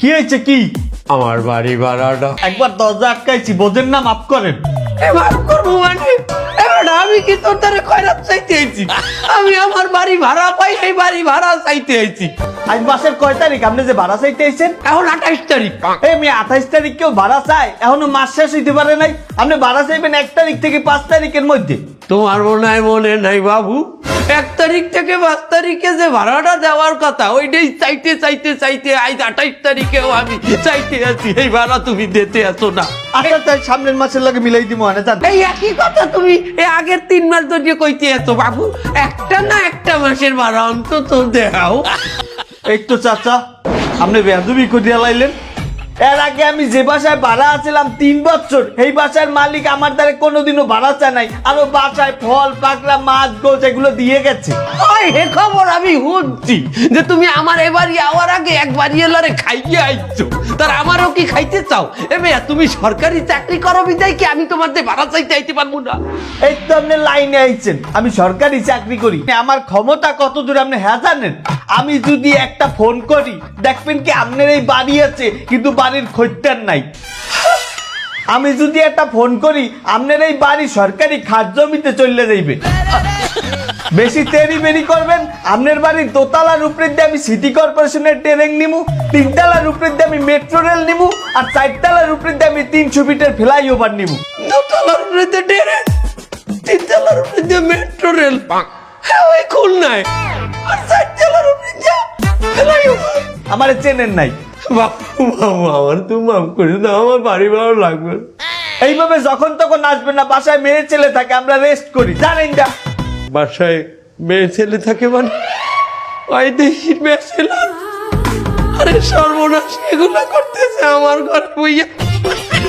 কি হয়েছে কি? আমার বাড়ি ভাড়াটা একবার দরজা আটকাইছি, বোঝেন না, মাফ করেন। মাফ করবো মানে আমি কি তোর দ্বারা খয়রাত চাইতে আইছি? আমি আমার বাড়ি ভাড়া পাই, এই বাড়ি ভাড়া চাইতে আইছি। আজ মাসের কয় তারিখ আপনি যে ভাড়া চাইতে আইছেন? এখন 28 তারিখ। এই মেয়ে 28 তারিখ কেউ ভাড়া চায়? এখনো মাস শেষ হইতে পারে নাই, আপনি ভাড়া চাইবেন 1 তারিখ থেকে 5 তারিখের মধ্যে। তোমার মনে নাই বাবু, 1 তারিখ থেকে 5 তারিখে যে ভাড়াটা দেওয়ার কথা ওইটাই চাইতে চাইতে চাইতে আজ 28 তারিখেও আমি চাইতে আছি, এই ভাড়া তুমি দিতে আসো না। আচ্ছা তাই সামনের মাসের লাগে মিলাই দিব না জান। এই একই কথা তুমি এই আগের 3 মাস ধরে কইতে আছো বাবু, একটা না একটা মাসের ভাড়া অন্তত দেও। এই তো চাচা, আপনি বেয়াদবি করিয়া লাইলেন। এর আগে আমি যে বাসায় ভাড়া আছিলাম 3 বছর, এই বাসার মালিক আমার দ্বারা কোনোদিনও ভাড়া চায় নাই। আরো বাসায় ফল পাকড়া মাছ গোছ এগুলো দিয়ে গেছে। ওই হে খবর আমি শুনছি যে তুমি আমার এবারই আওয়ার আগে একবারই এলারে খাইয়ে আইছো, তার আমারও কি খাইতে চাও? এ মেয়া তুমি সরকারি চাকরি করো বিদায় কি আমি তোমার দিয়ে ভাড়া চাইতে আইতে পারবো না? এই তো আপনি লাইনে আইছেন, আমি সরকারি চাকরি করি। আমার ক্ষমতা কত দূর আপনি হ্যাঁ জানেন? আমি যদি একটা ফোন করি দেখবেন কি আপনার এই বাড়ি আছে কিন্তু বাড়ির খদ্দের নাই। আমি যদি একটা ফোন করি আপনার এই বাড়ি সরকারি খাত জমিতে চলে যাইবে। বেশি তেরি বেরি করবেন, আপনার বাড়ির দোতলার উপরে দিয়ে আমি সিটি কর্পোরেশনের ট্রেন নিমু, 3 তলার উপরে দিয়ে আমি মেট্রো রেল নিমু, আর 4 তলার উপরে দিয়ে আমি 300 ফিটের ফ্লাইওভার নিমু। দোতলার উপরে দিয়ে ট্রেন, 3 তলার উপরে দিয়ে মেট্রো রেল, হ্যাঁ ওই খুলনায়, আর 4 তলার উপরে দিয়ে ফ্লাইওভার। আমারে চেনেন নাই। বাবু বাবু আমার তুমি মাফ করে দাও, আমার বাড়ি ভালো লাগবে। এইভাবে যখন তখন আসবেন না, বাসায় মেয়ে ছেলে থাকে, আমরা রেস্ট করি জানেন না। বাসায় মেয়ে ছেলে থাকে মানে ওই দেশি মেয়ে ছেলে, আরে সর্বনাশ এগুলো করতেছে আমার ঘরে বইয়া।